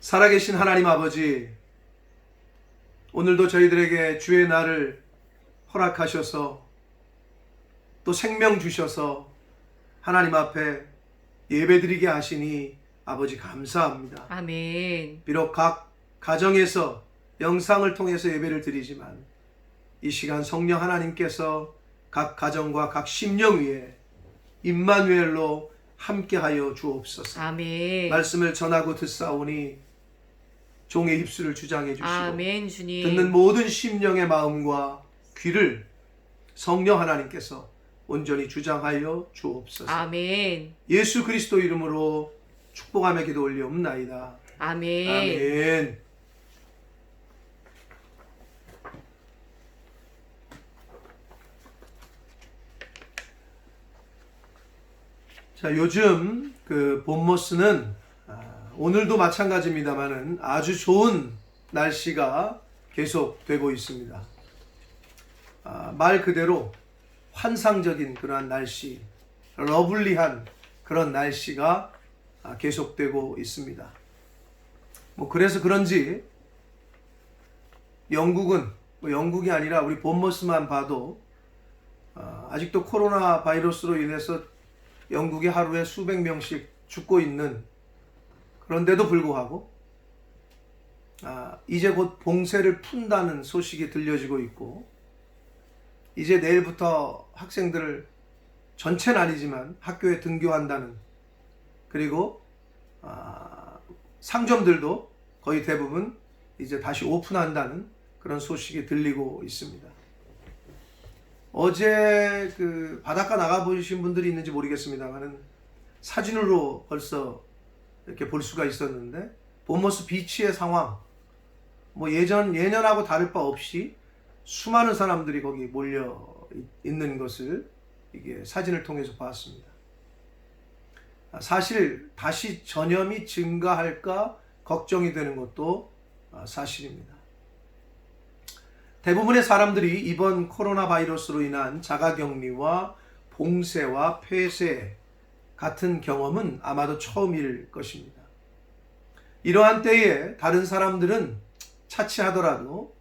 살아계신 하나님 아버지, 오늘도 저희들에게 주의 날을 허락하셔서 또 생명 주셔서 하나님 앞에 예배드리게 하시니 아버지 감사합니다. 아멘. 비록 각 가정에서 영상을 통해서 예배를 드리지만 이 시간 성령 하나님께서 각 가정과 각 심령 위에 임마누엘로 함께하여 주옵소서. 아멘. 말씀을 전하고 듣사오니 종의 입술을 주장해 주시고 아멘, 주님. 듣는 모든 심령의 마음과 귀를 성령 하나님께서 온전히 주장하여 주옵소서. 아멘. 예수 그리스도 이름으로 축복하며 기도 올리옵나이다. 아멘. 아멘. 자, 요즘 본모스는 오늘도 마찬가지입니다만은 아주 좋은 날씨가 계속되고 있습니다. 말 그대로 환상적인 그러한 날씨, 러블리한 그런 날씨가 계속되고 있습니다. 그래서 그런지 영국이 아니라 우리 본머스만 봐도 아직도 코로나 바이러스로 인해서 영국이 하루에 수백 명씩 죽고 있는, 그런데도 불구하고 이제 곧 봉쇄를 푼다는 소식이 들려지고 있고, 이제 내일부터 학생들을 전체는 아니지만 학교에 등교한다는, 그리고 상점들도 거의 대부분 이제 다시 오픈한다는 그런 소식이 들리고 있습니다. 어제 바닷가 나가 보신 분들이 있는지 모르겠습니다만은 사진으로 벌써 이렇게 볼 수가 있었는데, 본머스 비치의 상황, 예년하고 다를 바 없이 수많은 사람들이 거기 몰려 있는 것을 이게 사진을 통해서 봤습니다. 사실 다시 전염이 증가할까 걱정이 되는 것도 사실입니다. 대부분의 사람들이 이번 코로나 바이러스로 인한 자가격리와 봉쇄와 폐쇄 같은 경험은 아마도 처음일 것입니다. 이러한 때에 다른 사람들은 차치하더라도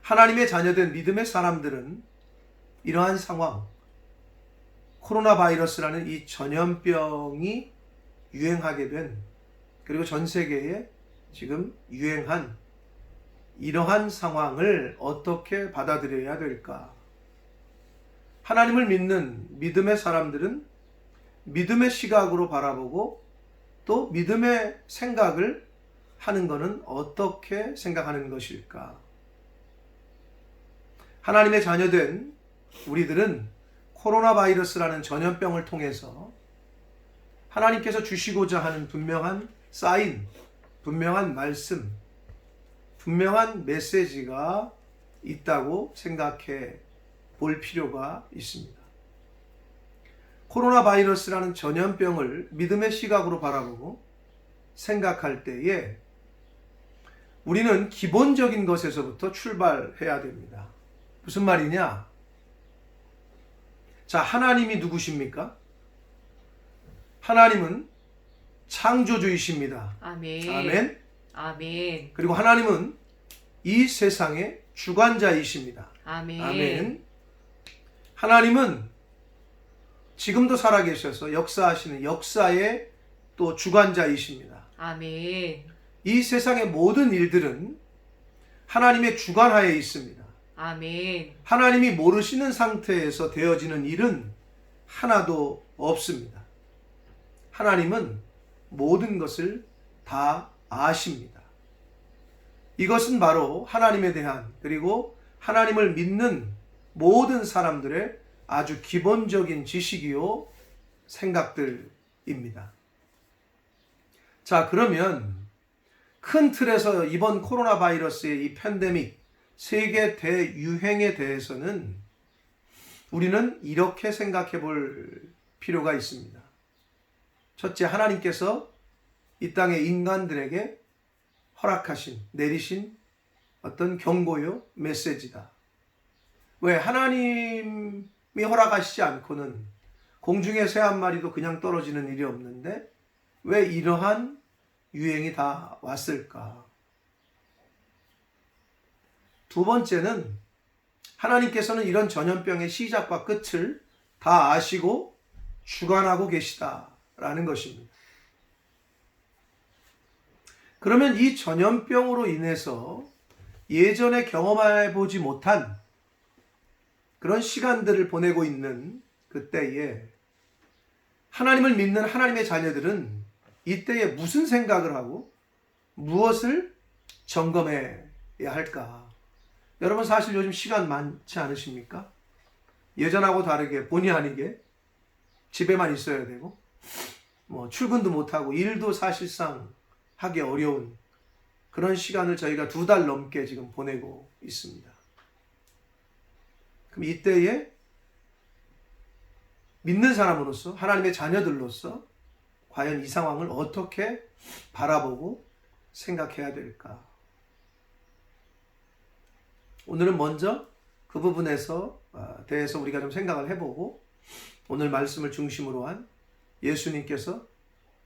하나님의 자녀된 믿음의 사람들은 이러한 상황, 코로나 바이러스라는 이 전염병이 유행하게 된, 그리고 전 세계에 지금 유행한 이러한 상황을 어떻게 받아들여야 될까? 하나님을 믿는 믿음의 사람들은 믿음의 시각으로 바라보고 또 믿음의 생각을 하는 것은 어떻게 생각하는 것일까? 하나님의 자녀된 우리들은 코로나 바이러스라는 전염병을 통해서 하나님께서 주시고자 하는 분명한 사인, 분명한 말씀, 분명한 메시지가 있다고 생각해 볼 필요가 있습니다. 코로나 바이러스라는 전염병을 믿음의 시각으로 바라보고 생각할 때에 우리는 기본적인 것에서부터 출발해야 됩니다. 무슨 말이냐? 자, 하나님이 누구십니까? 하나님은 창조주이십니다. 아멘. 아멘. 아멘. 그리고 하나님은 이 세상의 주관자이십니다. 아멘. 아멘. 하나님은 지금도 살아계셔서 역사하시는 역사의 또 주관자이십니다. 아멘. 이 세상의 모든 일들은 하나님의 주관하에 있습니다. 아멘. 하나님이 모르시는 상태에서 되어지는 일은 하나도 없습니다. 하나님은 모든 것을 다 아십니다. 이것은 바로 하나님에 대한, 그리고 하나님을 믿는 모든 사람들의 아주 기본적인 지식이요 생각들입니다. 자, 그러면 큰 틀에서 이번 코로나 바이러스의 이 팬데믹, 세계 대유행에 대해서는 우리는 이렇게 생각해 볼 필요가 있습니다. 첫째, 하나님께서 이 땅의 인간들에게 내리신 어떤 경고요, 메시지다. 왜? 하나님이 허락하시지 않고는 공중에 새 한 마리도 그냥 떨어지는 일이 없는데 왜 이러한 유행이 다 왔을까? 두 번째는 하나님께서는 이런 전염병의 시작과 끝을 다 아시고 주관하고 계시다라는 것입니다. 그러면 이 전염병으로 인해서 예전에 경험해 보지 못한 그런 시간들을 보내고 있는 그때에 하나님을 믿는 하나님의 자녀들은 이때에 무슨 생각을 하고 무엇을 점검해야 할까? 여러분 사실 요즘 시간 많지 않으십니까? 예전하고 다르게 본의 아니게 집에만 있어야 되고 뭐 출근도 못하고 일도 사실상 하기 어려운 그런 시간을 저희가 2달 넘게 지금 보내고 있습니다. 그럼 이때에 믿는 사람으로서 하나님의 자녀들로서 과연 이 상황을 어떻게 바라보고 생각해야 될까? 오늘은 먼저 그 부분에서 대해서 우리가 좀 생각을 해보고 오늘 말씀을 중심으로 한 예수님께서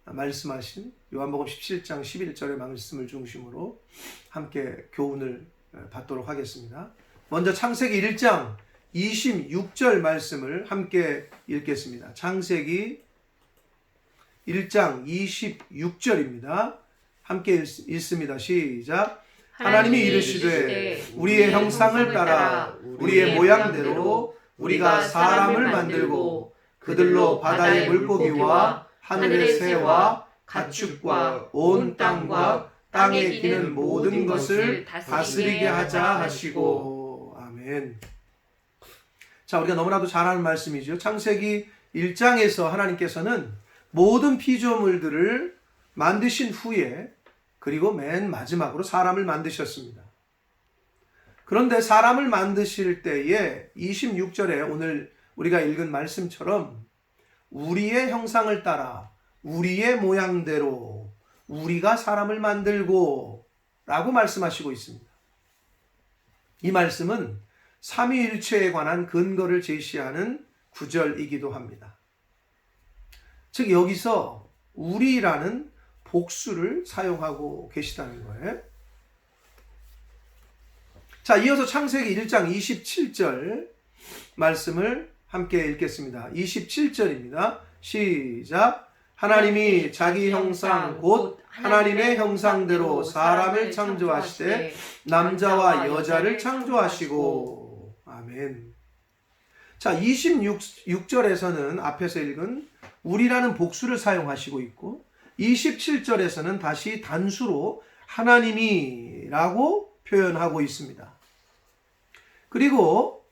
말씀하신 요한복음 17장 11절의 말씀을 중심으로 함께 교훈을 받도록 하겠습니다. 먼저 창세기 1장 26절 말씀을 함께 읽겠습니다. 창세기 1장 26절입니다. 함께 읽습니다. 시작. 하나님이 이르시되 우리의 형상을 따라 우리의 모양대로 우리가 사람을 만들고 그들로 바다의 물고기와 하늘의 새와 가축과 온 땅과 땅에 기는 모든 것을 다스리게 하자 하시고. 아멘. 자, 우리가 너무나도 잘 아는 말씀이죠. 창세기 1장에서 하나님께서는 모든 피조물들을 만드신 후에 그리고 맨 마지막으로 사람을 만드셨습니다. 그런데 사람을 만드실 때에 26절에 오늘 우리가 읽은 말씀처럼 우리의 형상을 따라 우리의 모양대로 우리가 사람을 만들고 라고 말씀하시고 있습니다. 이 말씀은 삼위일체에 관한 근거를 제시하는 구절이기도 합니다. 즉 여기서 우리라는 복수를 사용하고 계시다는 거예요. 자, 이어서 창세기 1장 27절 말씀을 함께 읽겠습니다. 27절입니다. 시작. 하나님이 자기 형상 곧 하나님의 형상대로 사람을 창조하시되 남자와 여자를 창조하시고. 아멘. 자, 26절에서는 앞에서 읽은 우리라는 복수를 사용하시고 있고 27절에서는 다시 단수로 하나님이라고 표현하고 있습니다. 그리고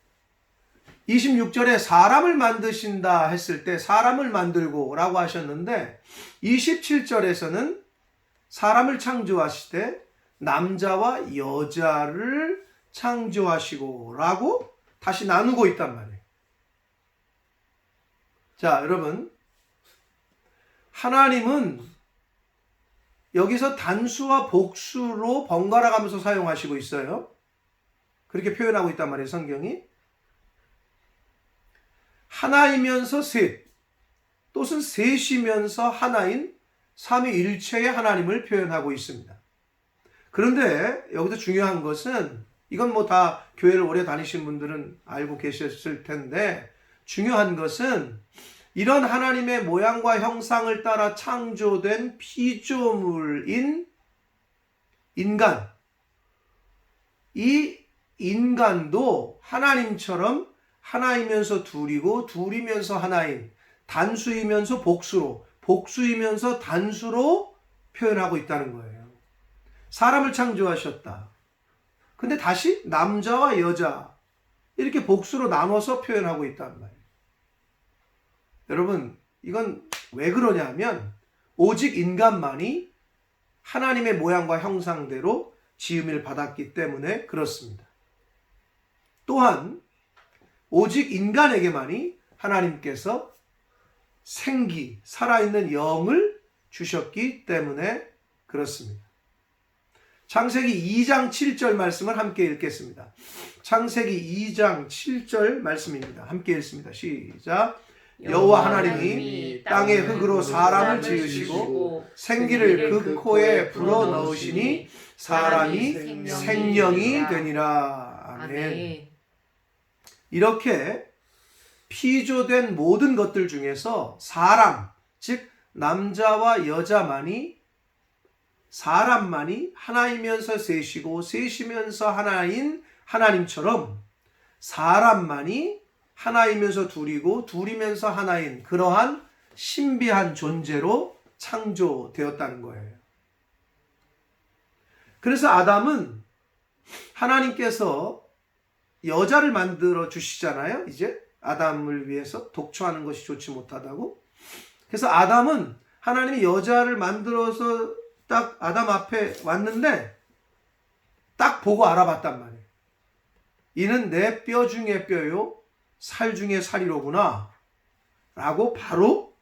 26절에 사람을 만드신다 했을 때 사람을 만들고 라고 하셨는데 27절에서는 사람을 창조하시되 남자와 여자를 창조하시고 라고 다시 나누고 있단 말이에요. 자, 여러분, 하나님은 여기서 단수와 복수로 번갈아 가면서 사용하시고 있어요. 그렇게 표현하고 있단 말이에요, 성경이. 하나이면서 셋, 또는 셋이면서 하나인 삼위일체의 하나님을 표현하고 있습니다. 그런데 여기서 중요한 것은 이건 뭐 다 교회를 오래 다니신 분들은 알고 계셨을 텐데 중요한 것은 이런 하나님의 모양과 형상을 따라 창조된 피조물인 인간, 이 인간도 하나님처럼 하나이면서 둘이고 둘이면서 하나인, 단수이면서 복수로, 복수이면서 단수로 표현하고 있다는 거예요. 사람을 창조하셨다. 근데 다시 남자와 여자 이렇게 복수로 나눠서 표현하고 있단 말이에요. 여러분, 이건 왜 그러냐면 오직 인간만이 하나님의 모양과 형상대로 지음을 받았기 때문에 그렇습니다. 또한 오직 인간에게만이 하나님께서 생기, 살아있는 영을 주셨기 때문에 그렇습니다. 창세기 2장 7절 말씀을 함께 읽겠습니다. 창세기 2장 7절 말씀입니다. 함께 읽습니다. 시작. 여호와 하나님이 땅의 흙으로 사람을 지으시고 생기를 그 코에 불어넣으시니 사람이 생명이 되니라. 아멘. 이렇게 피조된 모든 것들 중에서 사람, 즉 남자와 여자만이, 사람만이 하나이면서 셋이고 셋이면서 하나인 하나님처럼 사람만이 하나이면서 둘이고 둘이면서 하나인 그러한 신비한 존재로 창조되었다는 거예요. 그래서 아담은 하나님께서 여자를 만들어 주시잖아요. 이제 아담을 위해서 독초하는 것이 좋지 못하다고. 그래서 아담은 하나님이 여자를 만들어서 딱 아담 앞에 왔는데 딱 보고 알아봤단 말이에요. 이는 내 뼈 중에 뼈요 살 중에 살이로구나 라고 바로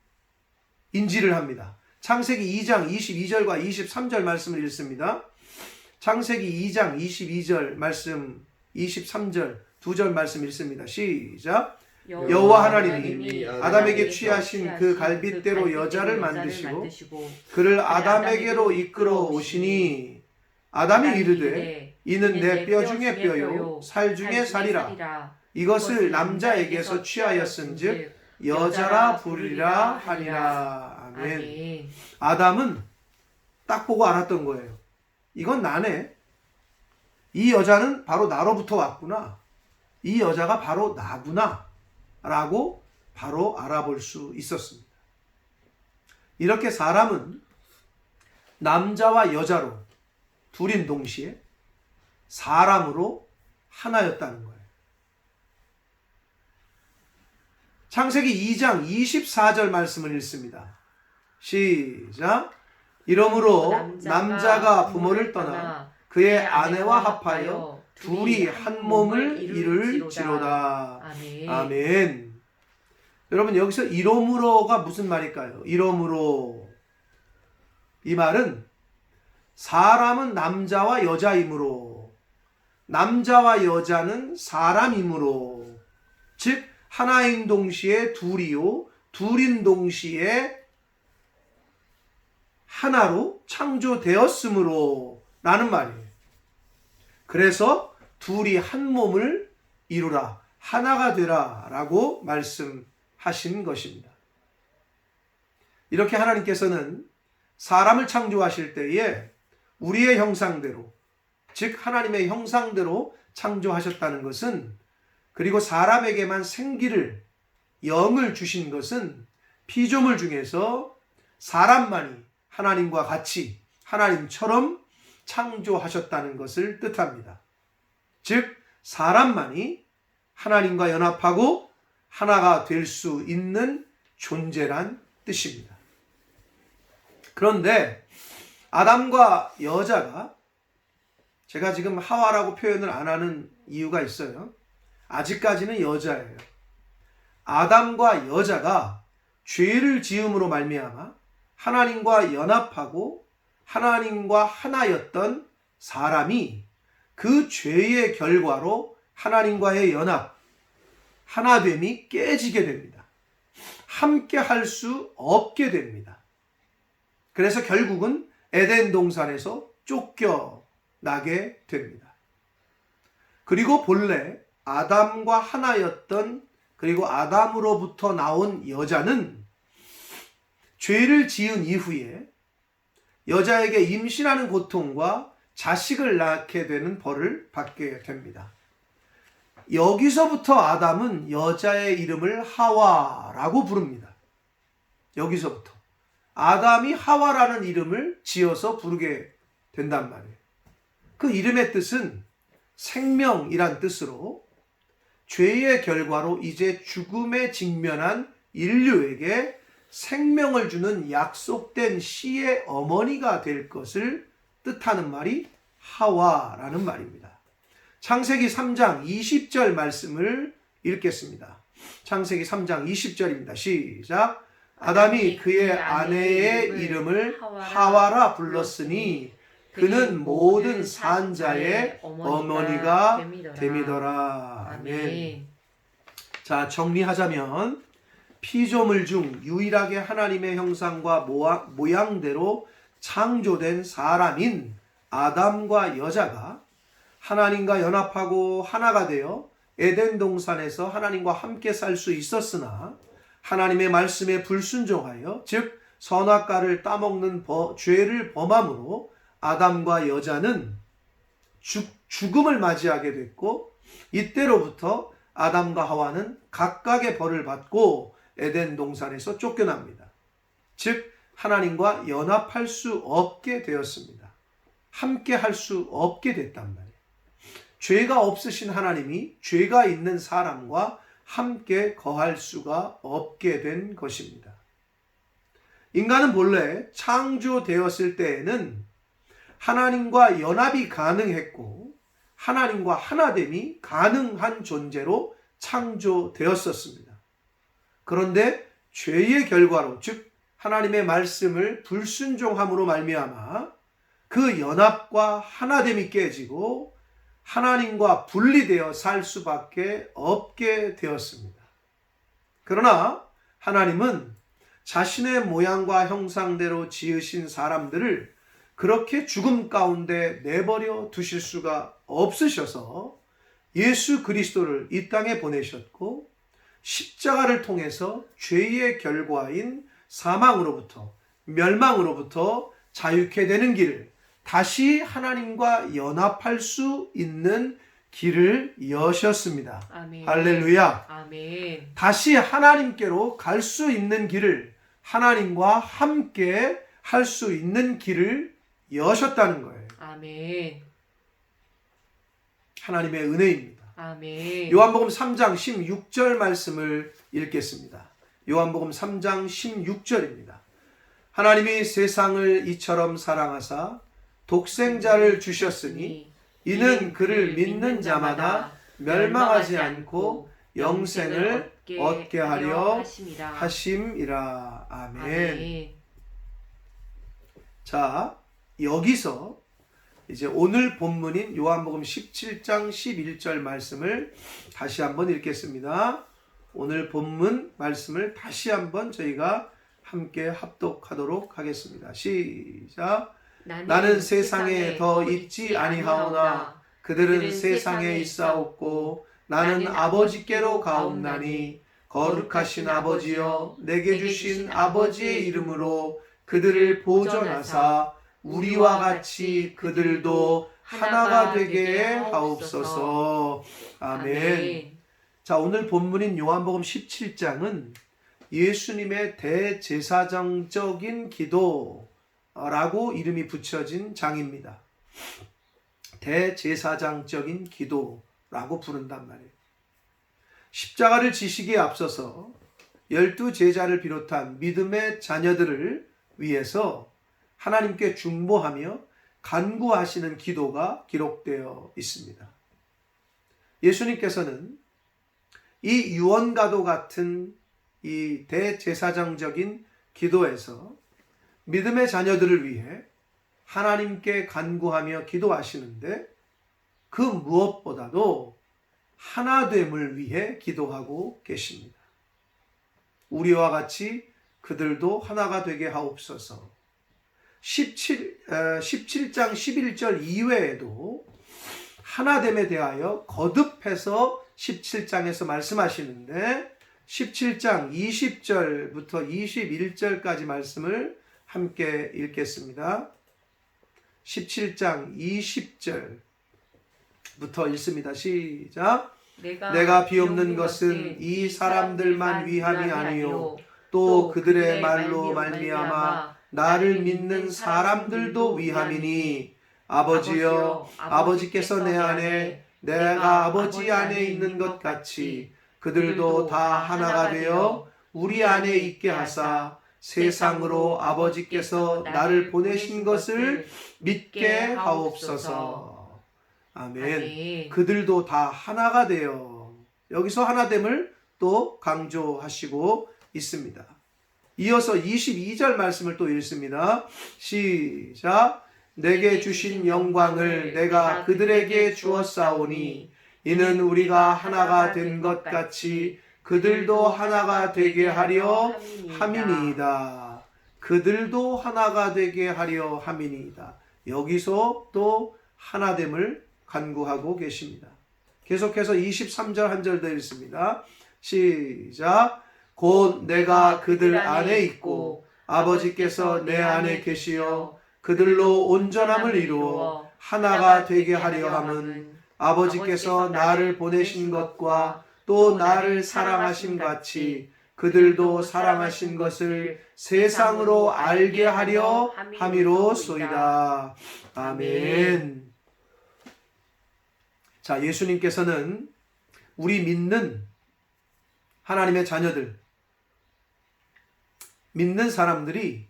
인지를 합니다. 창세기 2장 22절과 23절 말씀을 읽습니다. 창세기 2장 22절 말씀 23절 두 절 말씀 읽습니다. 시작. 여호와 하나님이 아담에게 취하신 그 갈빗대로 여자를 만드시고 그를 아담에게로 이끌어 오시니 아담이 이르되 이는 내 뼈 중에 뼈요 살 중에 살이라. 이것을 남자에게서 취하였은즉 여자라 부르리라 하니라. 아멘. 아담은 딱 보고 알았던 거예요. 이건 나네. 이 여자는 바로 나로부터 왔구나. 이 여자가 바로 나구나 라고 바로 알아볼 수 있었습니다. 이렇게 사람은 남자와 여자로 둘인 동시에 사람으로 하나였다는 거예요. 창세기 2장 24절 말씀을 읽습니다. 시작. 이러므로 남자가 부모를 떠나 그의 아내와 합하여 둘이 한 몸을 이룰지로다. 아멘. 아멘. 여러분 여기서 이러므로가 무슨 말일까요? 이러므로 이 말은 사람은 남자와 여자이므로 남자와 여자는 사람이므로 즉 하나인 동시에 둘이요 둘인 동시에 하나로 창조되었으므로 라는 말이에요. 그래서 둘이 한 몸을 이루라 하나가 되라 라고 말씀하신 것입니다. 이렇게 하나님께서는 사람을 창조하실 때에 우리의 형상대로 즉 하나님의 형상대로 창조하셨다는 것은 그리고 사람에게만 생기를 영을 주신 것은 피조물 중에서 사람만이 하나님과 같이 하나님처럼 창조하셨다는 것을 뜻합니다. 즉 사람만이 하나님과 연합하고 하나가 될 수 있는 존재란 뜻입니다. 그런데 아담과 여자가 제가 지금 하와라고 표현을 안 하는 이유가 있어요. 아직까지는 여자예요. 아담과 여자가 죄를 지음으로 말미암아 하나님과 연합하고 하나님과 하나였던 사람이 그 죄의 결과로 하나님과의 연합, 하나됨이 깨지게 됩니다. 함께 할 수 없게 됩니다. 그래서 결국은 에덴 동산에서 쫓겨나게 됩니다. 그리고 본래 아담과 하나였던 그리고 아담으로부터 나온 여자는 죄를 지은 이후에 여자에게 임신하는 고통과 자식을 낳게 되는 벌을 받게 됩니다. 여기서부터 아담은 여자의 이름을 하와라고 부릅니다. 여기서부터 아담이 하와라는 이름을 지어서 부르게 된단 말이에요. 그 이름의 뜻은 생명이란 뜻으로 죄의 결과로 이제 죽음에 직면한 인류에게 생명을 주는 약속된 씨의 어머니가 될 것을 뜻하는 말이 하와라는 말입니다. 창세기 3장 20절 말씀을 읽겠습니다. 창세기 3장 20절입니다. 시작. 아담이 그의 아내의 이름을 하와라 불렀으니 그는 모든 산자의 어머니가 됨이더라. 아멘. 자, 정리하자면 피조물 중 유일하게 하나님의 형상과 모양대로 창조된 사람인 아담과 여자가 하나님과 연합하고 하나가 되어 에덴 동산에서 하나님과 함께 살 수 있었으나 하나님의 말씀에 불순종하여 즉 선악과를 따먹는 죄를 범함으로 아담과 여자는 죽음을 맞이하게 됐고, 이때로부터 아담과 하와는 각각의 벌을 받고 에덴 동산에서 쫓겨납니다. 즉 하나님과 연합할 수 없게 되었습니다. 함께 할 수 없게 됐단 말이에요. 죄가 없으신 하나님이 죄가 있는 사람과 함께 거할 수가 없게 된 것입니다. 인간은 본래 창조되었을 때에는 하나님과 연합이 가능했고 하나님과 하나됨이 가능한 존재로 창조되었었습니다. 그런데 죄의 결과로, 즉 하나님의 말씀을 불순종함으로 말미암아 그 연합과 하나됨이 깨지고 하나님과 분리되어 살 수밖에 없게 되었습니다. 그러나 하나님은 자신의 모양과 형상대로 지으신 사람들을 그렇게 죽음 가운데 내버려 두실 수가 없으셔서 예수 그리스도를 이 땅에 보내셨고, 십자가를 통해서 죄의 결과인 사망으로부터, 멸망으로부터 자유케 되는 길을, 다시 하나님과 연합할 수 있는 길을 여셨습니다. 아멘. 할렐루야. 아멘. 다시 하나님께로 갈 수 있는 길을, 하나님과 함께 할 수 있는 길을 여셨다는 거예요. 아멘. 하나님의 은혜입니다. 아멘. 요한복음 3장 16절 말씀을 읽겠습니다. 요한복음 3장 16절입니다. 하나님이 세상을 이처럼 사랑하사 독생자를 주셨으니 이는 그를 믿는 자마다 멸망하지 않고 영생을 얻게 하려 하심이라. 아멘. 아멘. 자, 여기서 이제 오늘 본문인 요한복음 17장 11절 말씀을 다시 한번 읽겠습니다. 오늘 본문 말씀을 다시 한번 저희가 함께 합독하도록 하겠습니다. 시작. 나는 세상에 더 있지 아니하오나 그들은 세상에 있사옵고 나는 아버지께로 가옵나니 거룩하신 아버지여 내게 주신 아버지의 이름으로 그들을 보존하사 우리와 같이 그들도 하나가 되게 하옵소서. 아멘. 자, 오늘 본문인 요한복음 17장은 예수님의 대제사장적인 기도라고 이름이 붙여진 장입니다. 대제사장적인 기도라고 부른단 말이에요. 십자가를 지시기에 앞서서 12제자를 비롯한 믿음의 자녀들을 위해서 하나님께 중보하며 간구하시는 기도가 기록되어 있습니다. 예수님께서는 이 유언과도 같은 이 대제사장적인 기도에서 믿음의 자녀들을 위해 하나님께 간구하며 기도하시는데, 그 무엇보다도 하나됨을 위해 기도하고 계십니다. 우리와 같이 그들도 하나가 되게 하옵소서. 17장 11절 이외에도 하나됨에 대하여 거듭해서 17장에서 말씀하시는데, 17장 20절부터 21절까지 말씀을 함께 읽겠습니다. 17장 20절부터 읽습니다. 시작. 내가 비옵는 것은 이 사람들만 위함이 아니요 또 그들의 말로 말미암아 나를 믿는 사람들도 위함이니, 아버지여 아버지께서 내 안에 내가 아버지 안에 있는 것 같이 그들도 다 하나가 되어 우리 안에 있게 하사 세상으로 아버지께서 나를 보내신 것을 믿게 하옵소서. 아멘. 그들도 다 하나가 되어, 여기서 하나됨을 또 강조하시고 있습니다. 이어서 22절 말씀을 또 읽습니다. 시작. 내게 주신 영광을 내가 그들에게 주었사오니 이는 우리가 하나가 된 것 같이 그들도 하나가 되게 하려 함이니이다. 그들도 하나가 되게 하려 함이니이다. 여기서 또 하나됨을 간구하고 계십니다. 계속해서 23절 한 절 더 읽습니다. 시작. 곧 내가 그들 안에 있고 아버지께서 내 안에 계시어 그들로 온전함을 이루어 하나가 되게 하려 함은 아버지께서 나를 보내신 것과 또 나를 사랑하신 같이 그들도 사랑하신 것을 세상으로 알게 하려 함이로소이다. 아멘. 자, 예수님께서는 우리 믿는 하나님의 자녀들, 믿는 사람들이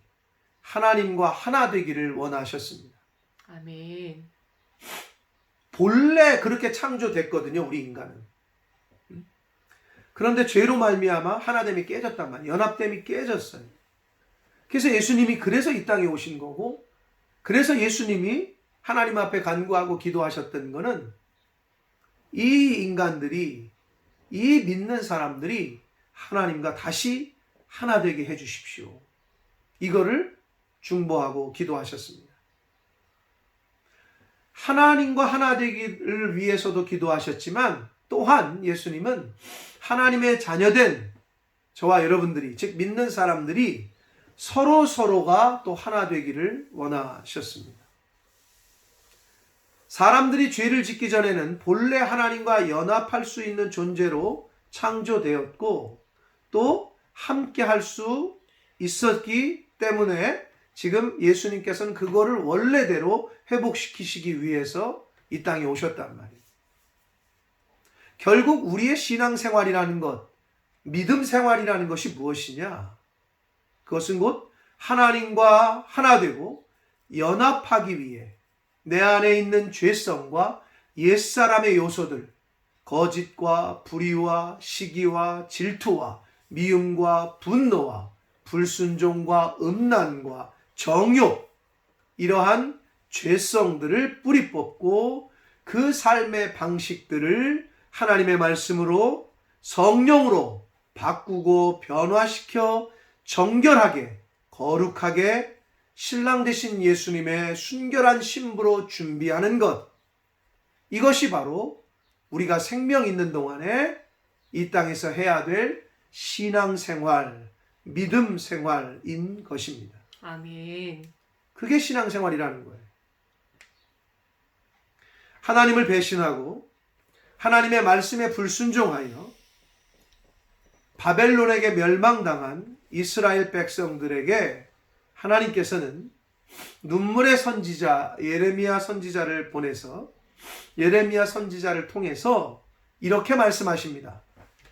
하나님과 하나 되기를 원하셨습니다. 아멘. 본래 그렇게 창조됐거든요, 우리 인간은. 그런데 죄로 말미암아 하나됨이 깨졌단 말이에요. 연합됨이 깨졌어요. 그래서 예수님이 그래서 이 땅에 오신 거고, 그래서 예수님이 하나님 앞에 간구하고 기도하셨던 거는 이 인간들이, 이 믿는 사람들이 하나님과 다시 하나 되게 해 주십시오. 이거를 중보하고 기도하셨습니다. 하나님과 하나 되기를 위해서도 기도하셨지만 또한 예수님은 하나님의 자녀된 저와 여러분들이, 즉 믿는 사람들이 서로가 또 하나 되기를 원하셨습니다. 사람들이 죄를 짓기 전에는 본래 하나님과 연합할 수 있는 존재로 창조되었고 또 함께 할 수 있었기 때문에 지금 예수님께서는 그거를 원래대로 회복시키시기 위해서 이 땅에 오셨단 말이에요. 결국 우리의 신앙생활이라는 것, 믿음 생활이라는 것이 무엇이냐? 그것은 곧 하나님과 하나 되고 연합하기 위해 내 안에 있는 죄성과 옛사람의 요소들, 거짓과 불의와 시기와 질투와 미움과 분노와 불순종과 음란과 정욕, 이러한 죄성들을 뿌리 뽑고 그 삶의 방식들을 하나님의 말씀으로 성령으로 바꾸고 변화시켜 정결하게 거룩하게 신랑 되신 예수님의 순결한 신부로 준비하는 것, 이것이 바로 우리가 생명 있는 동안에 이 땅에서 해야 될 신앙생활, 믿음 생활인 것입니다. 아멘. 그게 신앙생활이라는 거예요. 하나님을 배신하고 하나님의 말씀에 불순종하여 바벨론에게 멸망당한 이스라엘 백성들에게 하나님께서는 눈물의 선지자 예레미야 선지자를 보내서 예레미야 선지자를 통해서 이렇게 말씀하십니다.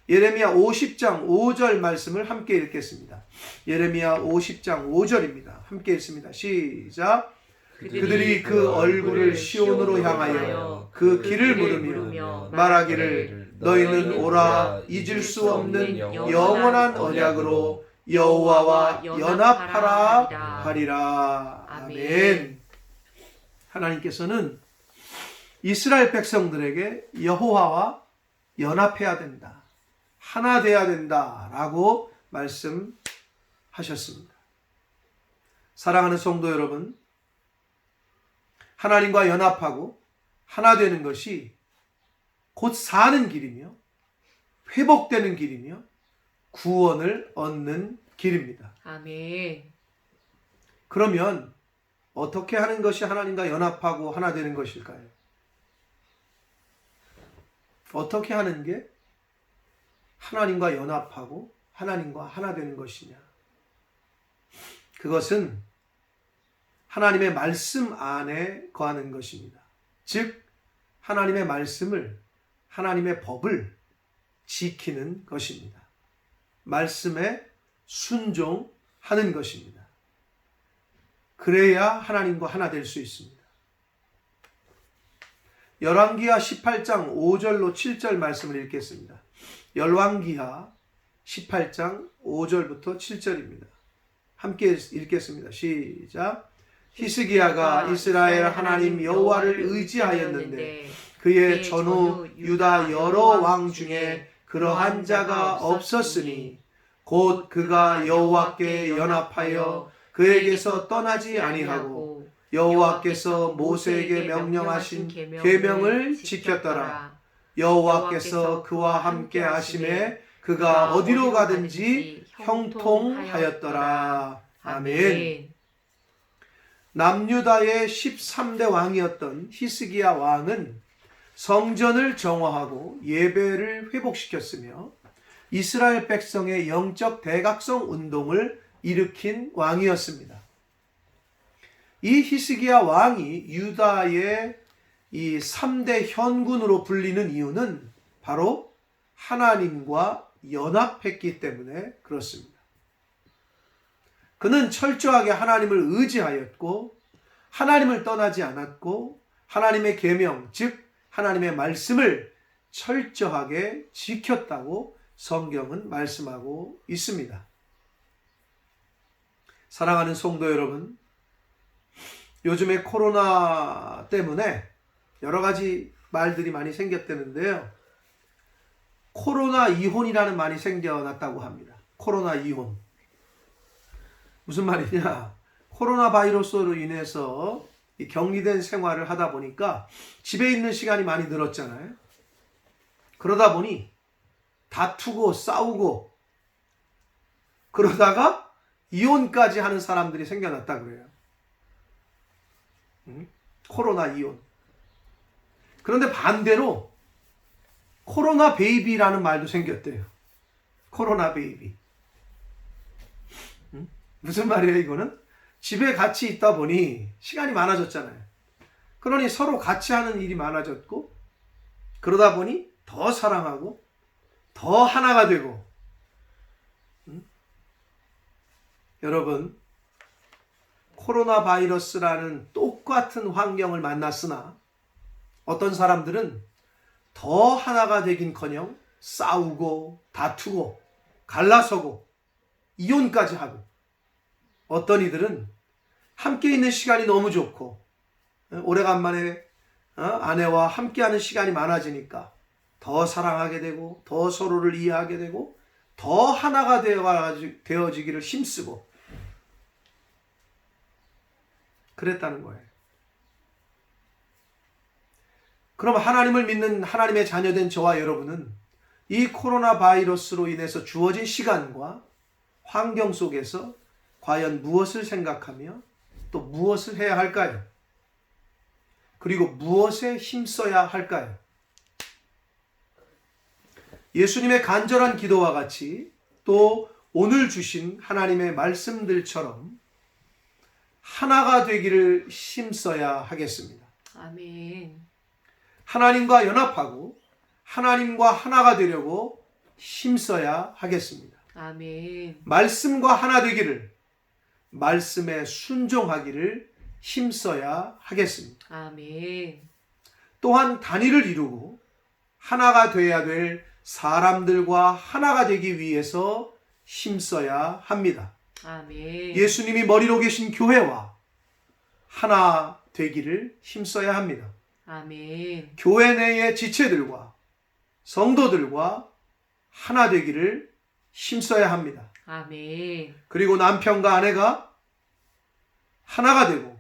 예레미야 50장 5절 말씀을 함께 읽겠습니다. 예레미야 50장 5절입니다. 함께 읽습니다. 시작. 그들이 그 얼굴을 시온으로 향하여 그 길을 물으며 말하기를 너희는 오라 잊을 수 없는 영원한 언약으로 여호와와 연합하라 하리라. 아멘. 하나님께서는 이스라엘 백성들에게 여호와와 연합해야 된다, 하나 돼야 된다라고 말씀하셨습니다. 사랑하는 성도 여러분, 하나님과 연합하고 하나 되는 것이 곧 사는 길이며 회복되는 길이며 구원을 얻는 길입니다. 아멘. 그러면 어떻게 하는 것이 하나님과 연합하고 하나 되는 것일까요? 어떻게 하는 게 하나님과 연합하고 하나님과 하나 되는 것이냐? 그것은 하나님의 말씀 안에 거하는 것입니다. 즉 하나님의 말씀을, 하나님의 법을 지키는 것입니다. 말씀에 순종하는 것입니다. 그래야 하나님과 하나 될 수 있습니다. 열왕기하 18장 5절로 7절 말씀을 읽겠습니다. 열왕기하 18장 5절부터 7절입니다. 함께 읽겠습니다. 시작. 히스기야가 이스라엘 하나님 여호와를 의지하였는데 그의 전후 유다 여러 왕 중에 그러한 자가 없었으니 곧 그가 여호와께 연합하여 그에게서 떠나지 아니하고 여호와께서 모세에게 명령하신 계명을 지켰더라. 여호와께서 그와 함께 하심에 그가 어디로 가든지 형통하였더라. 아멘. 남유다의 13대 왕이었던 히스기야 왕은 성전을 정화하고 예배를 회복시켰으며 이스라엘 백성의 영적 대각성 운동을 일으킨 왕이었습니다. 이 히스기야 왕이 유다의 이 3대 현군으로 불리는 이유는 바로 하나님과 연합했기 때문에 그렇습니다. 그는 철저하게 하나님을 의지하였고 하나님을 떠나지 않았고 하나님의 계명, 즉 하나님의 말씀을 철저하게 지켰다고 성경은 말씀하고 있습니다. 사랑하는 성도 여러분, 요즘에 코로나 때문에 여러 가지 말들이 많이 생겼다는데요. 코로나 이혼이라는 말이 생겨났다고 합니다. 코로나 이혼. 무슨 말이냐? 코로나 바이러스로 인해서 이 격리된 생활을 하다 보니까 집에 있는 시간이 많이 늘었잖아요. 그러다 보니 다투고 싸우고 그러다가 이혼까지 하는 사람들이 생겨났다 그래요. 코로나 이혼. 그런데 반대로 코로나 베이비라는 말도 생겼대요. 코로나 베이비. 무슨 말이에요 이거는? 집에 같이 있다 보니 시간이 많아졌잖아요. 그러니 서로 같이 하는 일이 많아졌고 그러다 보니 더 사랑하고 더 하나가 되고 여러분, 코로나 바이러스라는 똑같은 환경을 만났으나 어떤 사람들은 더 하나가 되긴커녕 싸우고 다투고 갈라서고 이혼까지 하고 어떤 이들은 함께 있는 시간이 너무 좋고 오래간만에 아내와 함께하는 시간이 많아지니까 더 사랑하게 되고 더 서로를 이해하게 되고 더 하나가 되어지기를 힘쓰고 그랬다는 거예요. 그럼 하나님을 믿는 하나님의 자녀된 저와 여러분은 이 코로나 바이러스로 인해서 주어진 시간과 환경 속에서 과연 무엇을 생각하며 또 무엇을 해야 할까요? 그리고 무엇에 힘써야 할까요? 예수님의 간절한 기도와 같이 또 오늘 주신 하나님의 말씀들처럼 하나가 되기를 힘써야 하겠습니다. 아멘. 하나님과 연합하고 하나님과 하나가 되려고 힘써야 하겠습니다. 아멘. 말씀과 하나 되기를, 말씀에 순종하기를 힘써야 하겠습니다. 아멘. 또한 단위를 이루고 하나가 되어야 될 사람들과 하나가 되기 위해서 힘써야 합니다. 아멘. 예수님이 머리로 계신 교회와 하나 되기를 힘써야 합니다. 아멘. 교회 내의 지체들과 성도들과 하나 되기를 힘써야 합니다. 아멘. 그리고 남편과 아내가 하나가 되고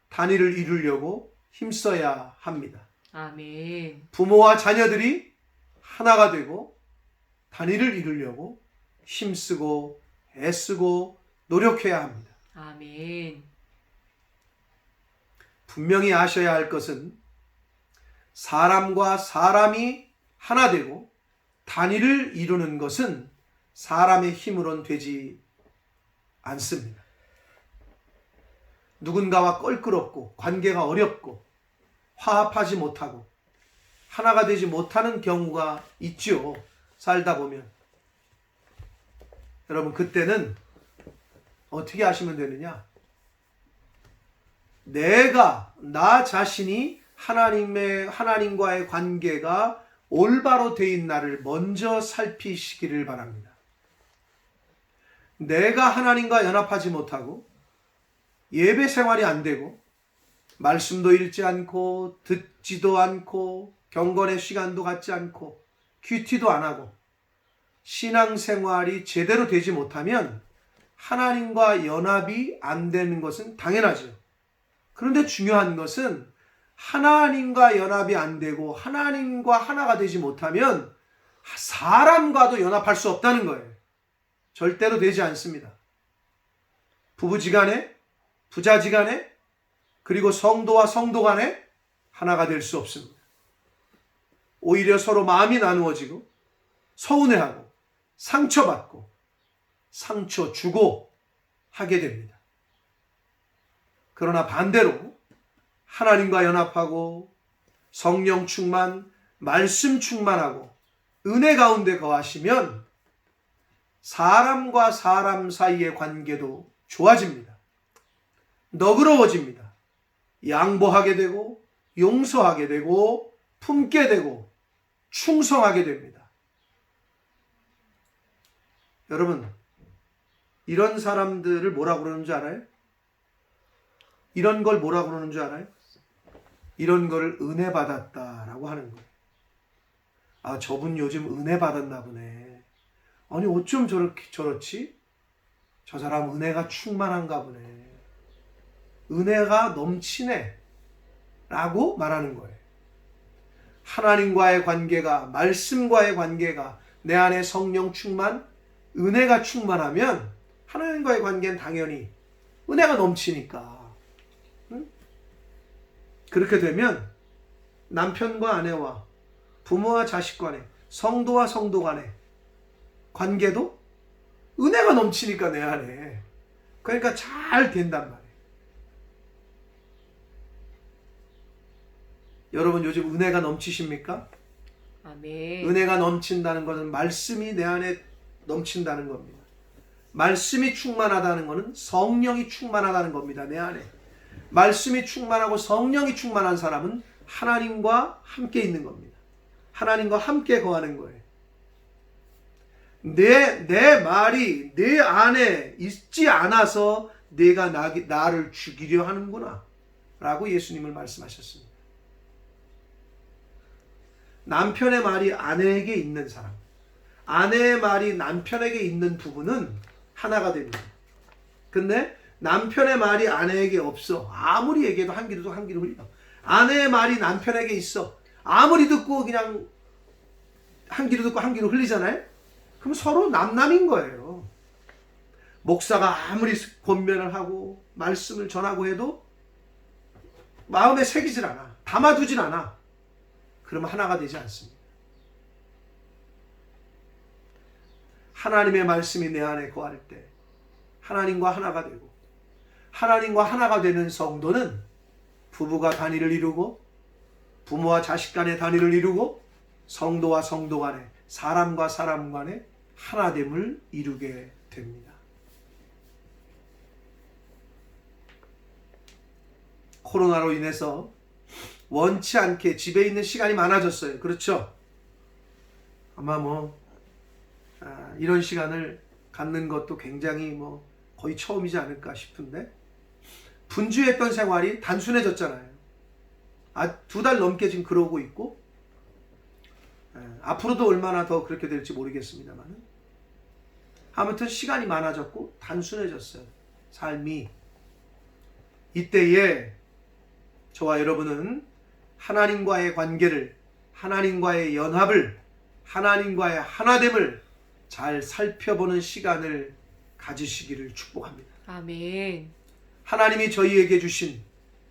단위를 이루려고 힘써야 합니다. 아멘. 부모와 자녀들이 하나가 되고 단위를 이루려고 힘쓰고 애쓰고 노력해야 합니다. 아멘. 분명히 아셔야 할 것은 사람과 사람이 하나 되고 단위를 이루는 것은 사람의 힘으론 되지 않습니다. 누군가와 껄끄럽고 관계가 어렵고 화합하지 못하고 하나가 되지 못하는 경우가 있죠. 살다 보면. 여러분, 그때는 어떻게 하시면 되느냐? 나 자신이 하나님과의 관계가 올바로 되어 나를 먼저 살피시기를 바랍니다. 내가 하나님과 연합하지 못하고 예배 생활이 안 되고 말씀도 읽지 않고 듣지도 않고 경건의 시간도 갖지 않고 큐티도 안 하고 신앙생활이 제대로 되지 못하면 하나님과 연합이 안 되는 것은 당연하죠. 그런데 중요한 것은 하나님과 연합이 안 되고 하나님과 하나가 되지 못하면 사람과도 연합할 수 없다는 거예요. 절대로 되지 않습니다. 부부지간에, 부자지간에, 그리고 성도와 성도 간에 하나가 될 수 없습니다. 오히려 서로 마음이 나누어지고 서운해하고 상처받고 상처 주고 하게 됩니다. 그러나 반대로 하나님과 연합하고 성령 충만, 말씀 충만하고 은혜 가운데 거하시면 사람과 사람 사이의 관계도 좋아집니다. 너그러워집니다. 양보하게 되고 용서하게 되고 품게 되고 충성하게 됩니다. 여러분, 이런 사람들을 뭐라고 그러는 줄 알아요? 이런 걸 뭐라고 그러는 줄 알아요? 이런 걸 은혜 받았다라고 하는 거예요. 아, 저분 요즘 은혜 받았나 보네. 아니, 어쩜 저렇지? 저 사람 은혜가 충만한가 보네. 은혜가 넘치네. 라고 말하는 거예요. 하나님과의 관계가, 말씀과의 관계가 내 안에 성령 충만, 은혜가 충만하면 하나님과의 관계는 당연히 은혜가 넘치니까. 응? 그렇게 되면 남편과 아내와 부모와 자식 간에, 성도와 성도 간에 관계도 은혜가 넘치니까 내 안에. 그러니까 잘 된단 말이에요. 여러분, 요즘 은혜가 넘치십니까? 아멘. 은혜가 넘친다는 것은 말씀이 내 안에 넘친다는 겁니다. 말씀이 충만하다는 것은 성령이 충만하다는 겁니다. 내 안에. 말씀이 충만하고 성령이 충만한 사람은 하나님과 함께 있는 겁니다. 하나님과 함께 거하는 거예요. 내 말이 내 안에 있지 않아서 내가 나를 죽이려 하는구나 라고 예수님을 말씀하셨습니다. 남편의 말이 아내에게 있는 사람, 아내의 말이 남편에게 있는 부부는 하나가 됩니다. 근데 남편의 말이 아내에게 없어. 아무리 얘기해도 한 귀로 흘려. 아내의 말이 남편에게 있어. 아무리 듣고 그냥 한 귀로 듣고 한 귀로 흘리잖아요. 그럼 서로 남남인 거예요. 목사가 아무리 권면을 하고 말씀을 전하고 해도 마음에 새기질 않아. 담아두질 않아. 그러면 하나가 되지 않습니다. 하나님의 말씀이 내 안에 거할 때 하나님과 하나가 되고, 하나님과 하나가 되는 성도는 부부가 단위를 이루고 부모와 자식 간의 단위를 이루고 성도와 성도 간에, 사람과 사람 간에 하나됨을 이루게 됩니다. 코로나로 인해서 원치 않게 집에 있는 시간이 많아졌어요. 그렇죠? 아마 이런 시간을 갖는 것도 굉장히 거의 처음이지 않을까 싶은데, 분주했던 생활이 단순해졌잖아요. 2달 넘게 지금 그러고 있고, 앞으로도 얼마나 더 그렇게 될지 모르겠습니다만, 아무튼 시간이 많아졌고 단순해졌어요. 삶이. 이때에 저와 여러분은 하나님과의 관계를, 하나님과의 연합을, 하나님과의 하나됨을 잘 살펴보는 시간을 가지시기를 축복합니다. 아멘. 하나님이 저희에게 주신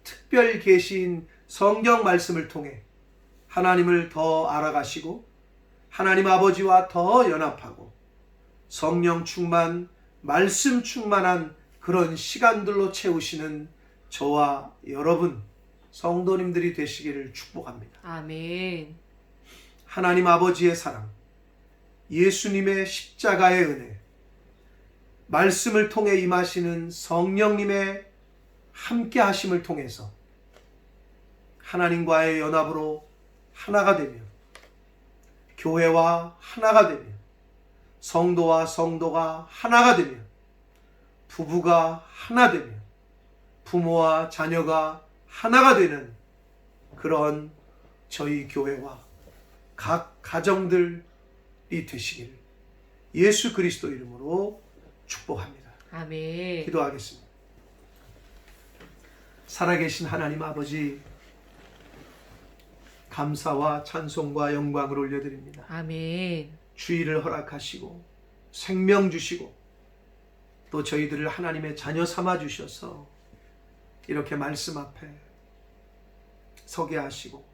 특별 계시인 성경 말씀을 통해 하나님을 더 알아가시고 하나님 아버지와 더 연합하고 성령 충만, 말씀 충만한 그런 시간들로 채우시는 저와 여러분 성도님들이 되시기를 축복합니다. 아멘. 하나님 아버지의 사랑, 예수님의 십자가의 은혜, 말씀을 통해 임하시는 성령님의 함께 하심을 통해서 하나님과의 연합으로 하나가 되며, 교회와 하나가 되며, 성도와 성도가 하나가 되며, 부부가 하나 되며, 부모와 자녀가 하나가 되는 그런 저희 교회와 각 가정들이 되시기를 예수 그리스도 이름으로 축복합니다. 아멘. 기도하겠습니다. 살아계신 하나님 아버지, 감사와 찬송과 영광을 올려드립니다. 아멘. 주의를 허락하시고 생명 주시고 또 저희들을 하나님의 자녀 삼아 주셔서 이렇게 말씀 앞에 서게 하시고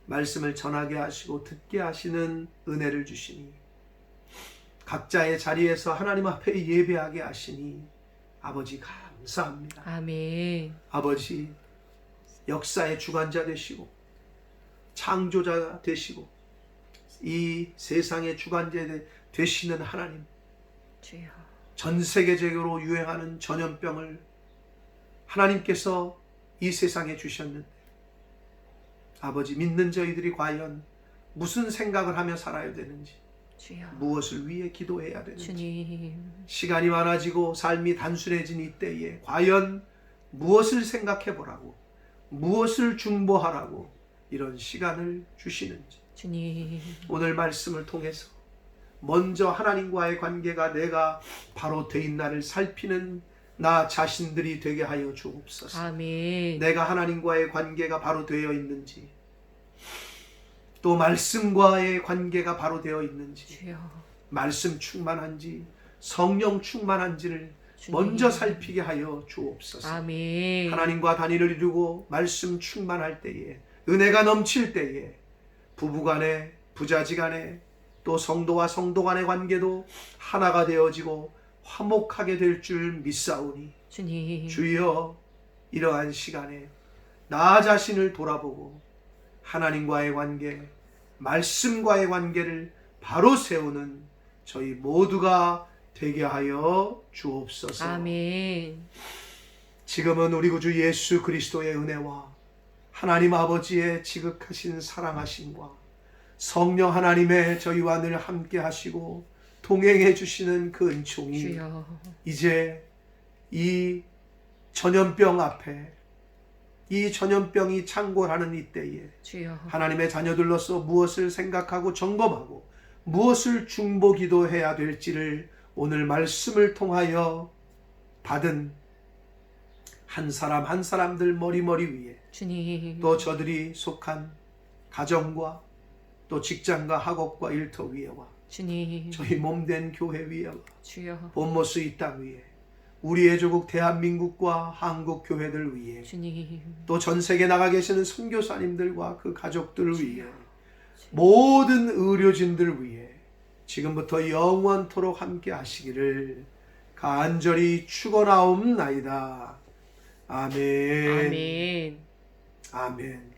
말씀을 전하게 하시고 듣게 하시는 은혜를 주시니 각자의 자리에서 하나님 앞에 예배하게 하시니 아버지 감사합니다. 아멘. 아버지 역사의 주관자 되시고 창조자 되시고 이 세상의 주관자 되시는 하나님, 주여. 전 세계적으로 유행하는 전염병을 하나님께서 이 세상에 주셨는데 아버지 믿는 저희들이 과연 무슨 생각을 하며 살아야 되는지, 주여. 무엇을 위해 기도해야 되는지, 주님. 시간이 많아지고 삶이 단순해진 이때에 과연 무엇을 생각해 보라고, 무엇을 중보하라고 이런 시간을 주시는지, 주님. 오늘 말씀을 통해서 먼저 하나님과의 관계가 내가 바로 돼 있나를 살피는 나 자신들이 되게 하여 주옵소서. 아멘. 내가 하나님과의 관계가 바로 되어 있는지, 또 말씀과의 관계가 바로 되어 있는지, 주여. 말씀 충만한지 성령 충만한지를 주님. 먼저 살피게 하여 주옵소서. 아멘. 하나님과 단일을 이루고 말씀 충만할 때에, 은혜가 넘칠 때에 부부간에, 부자지간에, 또 성도와 성도 간의 관계도 하나가 되어지고 화목하게 될 줄 믿사오니 주님. 주여, 이러한 시간에 나 자신을 돌아보고 하나님과의 관계, 말씀과의 관계를 바로 세우는 저희 모두가 되게 하여 주옵소서. 아멘. 지금은 우리 구주 예수 그리스도의 은혜와 하나님 아버지의 지극하신 사랑하심과 성령 하나님의 저희와 늘 함께 하시고 동행해 주시는 그 은총이 주여. 이제 이 전염병 앞에, 이 전염병이 창궐하는 이때에 주여. 하나님의 자녀들로서 무엇을 생각하고 점검하고 무엇을 중보 기도해야 될지를 오늘 말씀을 통하여 받은 한 사람 한 사람들 머리머리 위에, 주님. 또 저들이 속한 가정과 또 직장과 학업과 일터 위에와 주님. 저희 몸된 교회 위에와 주여. 본모스 이 땅 위에 우리의 조국 대한민국과 한국 교회들 위에, 주님. 또 전 세계 나가 계시는 선교사님들과 그 가족들 위에, 주여. 모든 의료진들 위해 지금부터 영원토록 함께 하시기를 간절히 축원하옵나이다. 아멘. 아멘. 아멘.